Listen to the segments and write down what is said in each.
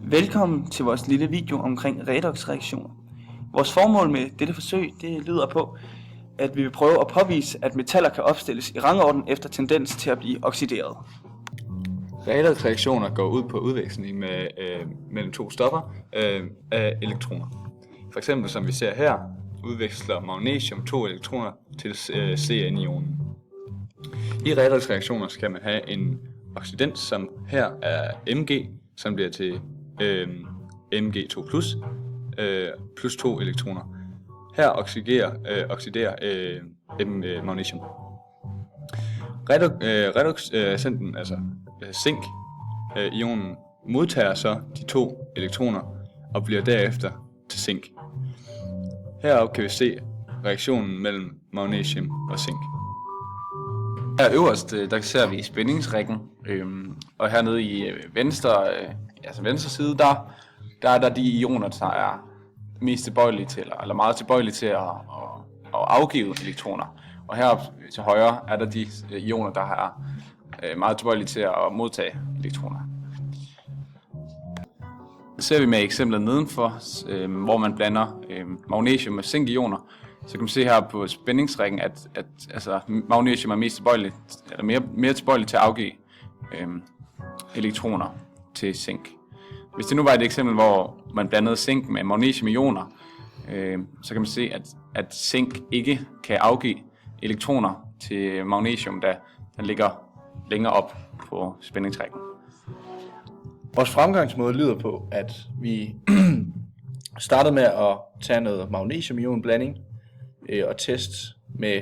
Velkommen til vores lille video omkring redoxreaktioner. Vores formål med dette forsøg lyder på, at vi vil prøve at påvise, at metaller kan opstilles i rangorden efter tendens til at blive oxideret. Redoxreaktioner går ud på udveksling mellem to stoffer af elektroner. For eksempel som vi ser her, udveksler magnesium 2 elektroner til Cn-ionen. I redoxreaktioner skal man have en oxidans, som her er Mg, som bliver til Mg2+, plus 2 elektroner. Her oxiderer magnesium. Redoxcenten, altså zink-ionen, modtager så de 2 elektroner og bliver derefter til zink. Heroppe kan vi se reaktionen mellem magnesium og zink. Her øverst, der ser vi spændingsringen, og hernede i venstre side, der er der de ioner, der er mest tilbøjelige til, eller meget tilbøjelige til at afgive elektroner. Og heroppe til højre er der de ioner, der er meget tilbøjelige til at modtage elektroner. Det ser vi med eksemplet nedenfor, hvor man blander magnesium med zink-ioner. Så kan man se her på spændingsringen, at magnesium er mest tilbøjeligt, eller mere tilbøjeligt til at afgive elektroner til zink. Hvis det nu var et eksempel, hvor man blandede zink med magnesium-ioner, så kan man se, at zink ikke kan afgive elektroner til magnesium, da den ligger længere op på spændingsringen. Vores fremgangsmåde lyder på, at vi startede med at tage noget magnesium-ionblanding og teste med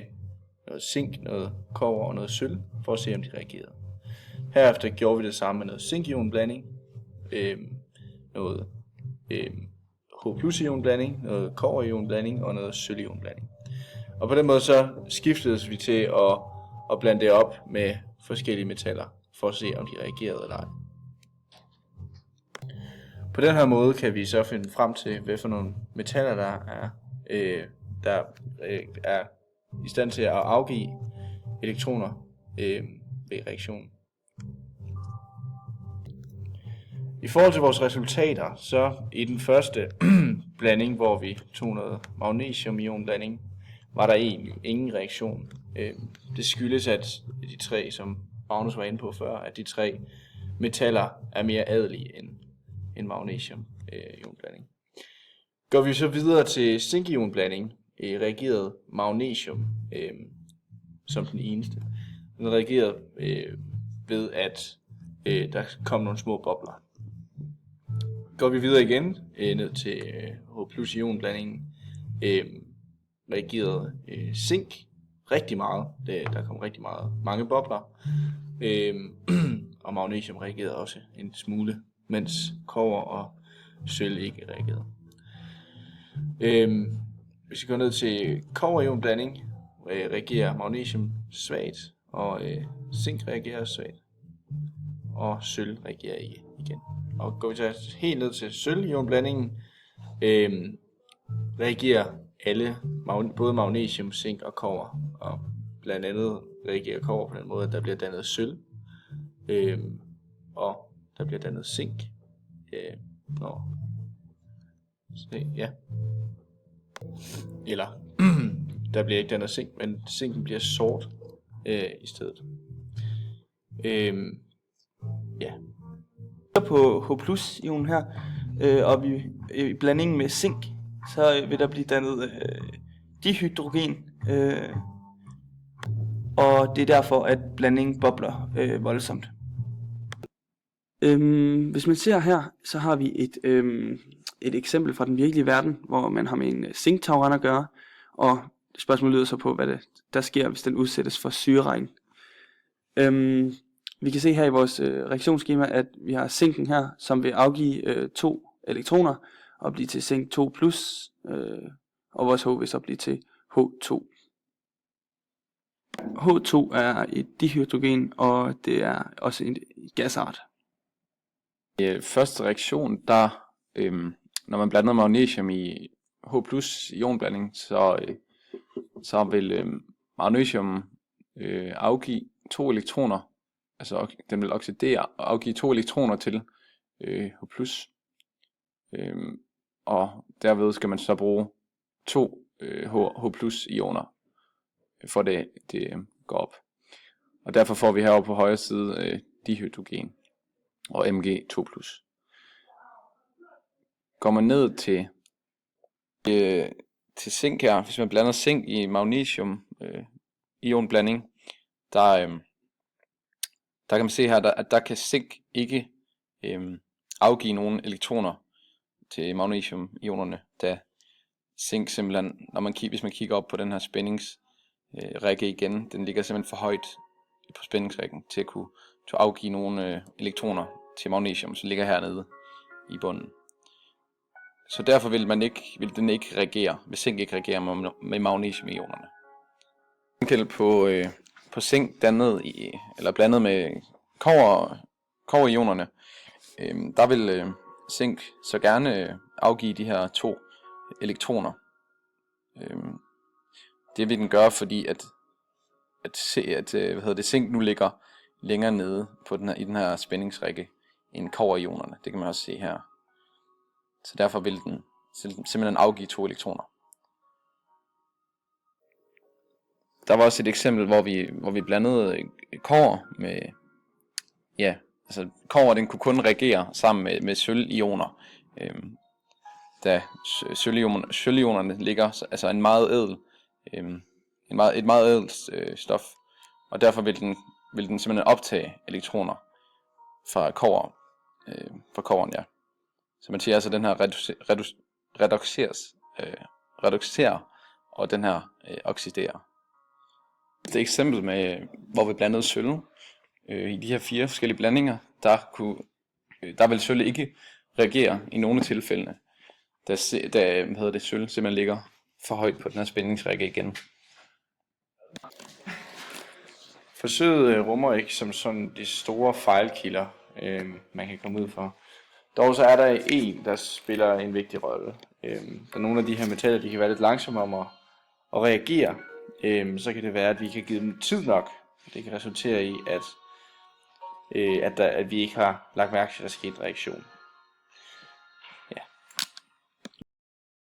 noget zink, noget kobber og noget sølv, for at se om de reagerede. Herefter gjorde vi det samme med noget zink-ionblanding, noget H+-ionblanding, noget kobber-ionblanding og noget sølv-ionblanding. Og på den måde så skiftedes vi til at blande det op med forskellige metaller, for at se om de reagerede eller ej. På den her måde kan vi så finde frem til, hvad for nogle metaller der er i stand til at afgive elektroner ved reaktionen. I forhold til vores resultater, så i den første blanding, hvor vi tog noget magnesium-ionblanding, var der egentlig ingen reaktion. Det skyldes, at de tre, som Magnus var inde på før, at de tre metaller er mere adelige end magnesium-ionblanding. Går vi så videre til zink-ionblanding, reagerede magnesium som den eneste. Den reagerede ved, at der kom nogle små bobler. Går vi videre igen ned til H+-ionblandingen, reagerede zink rigtig meget. Der kom rigtig mange bobler. Og magnesium reagerede også en smule, mens kobber og sølv ikke reagerede. Hvis vi går ned til kobber-ionblanding, reagerer magnesium svagt, og zink reagerer svagt, og sølv reagerer ikke igen. Og går vi så helt ned til sølv-ionblandingen, reagerer alle, både magnesium, zink og kobber, og blandt andet reagerer kobber på den måde, at der bliver dannet sølv, og der bliver dannet zink. Eller der bliver ikke dannet zink, men zinken bliver sort i stedet. På H+-ionen her, og vi i blandingen med zink, så vil der blive dannet dihydrogen, og det er derfor, at blandingen bobler voldsomt. Hvis man ser her, så har vi et eksempel fra den virkelige verden, hvor man har med en zinktagren at gøre, og spørgsmålet lyder så på, hvad der sker, hvis den udsættes for syreregn. Vi kan se her i vores reaktionsskema, at vi har zinken her, som vil afgive 2 elektroner og blive til zink 2+, og vores H vil så blive til H2. H2 er et dihydrogen, og det er også en gasart. I første reaktion, når man blander magnesium i H+-ionblanding, så vil magnesium afgive 2 elektroner, altså den vil oxidere og afgive 2 elektroner til H+, Og derved skal man så bruge 2 H+ ioner, for det går op. Og derfor får vi herovre på højre side dihydrogen og Mg2+. Går man ned til zink her, hvis man blander zink i magnesium ionblanding, der kan man se her, at der kan zink ikke afgive nogle elektroner til magnesium-ionerne, da zink simpelthen, hvis man kigger op på den her spændingsrække igen, den ligger simpelthen for højt på spændingsrækken til at kunne afgive nogle elektroner til magnesium, som ligger hernede i bunden. Så derfor vil den ikke reagere, hvis zink ikke reagerer med magnesium-ionerne. Til på zink blandet med kobber-ionerne, der vil zink så gerne afgive de her 2 elektroner. Det vil den gøre, fordi at zink nu ligger længere nede i den her spændingsrække end kobber-ionerne. Det kan man også se her. Så derfor vil den simpelthen afgive 2 elektroner. Der var også et eksempel, hvor vi blandede kobber med, kobber, den kunne kun reagere sammen med sølvioner, da sølvionerne ligger altså en meget ædel, et meget ædelt stof, og derfor vil den simpelthen optage elektroner fra kobberen, ja. Så man siger altså, at den her reducerer, og den her oxiderer. Det eksempel med, hvor vi blandede sølv i de her 4 forskellige blandinger, der vil sølv ikke reagere i nogle af tilfældene, da sølv simpelthen ligger for højt på den her spændingsrække igen. Forsøget rummer ikke som sådan de store fejlkilder, man kan komme ud for. Dog så er der en, der spiller en vigtig rolle. Da nogle af de her metaller, de kan være lidt langsomme om at reagere, så kan det være, at vi kan give dem tid nok. Det kan resultere i, at vi ikke har lagt mærke til, at der sker en reaktion.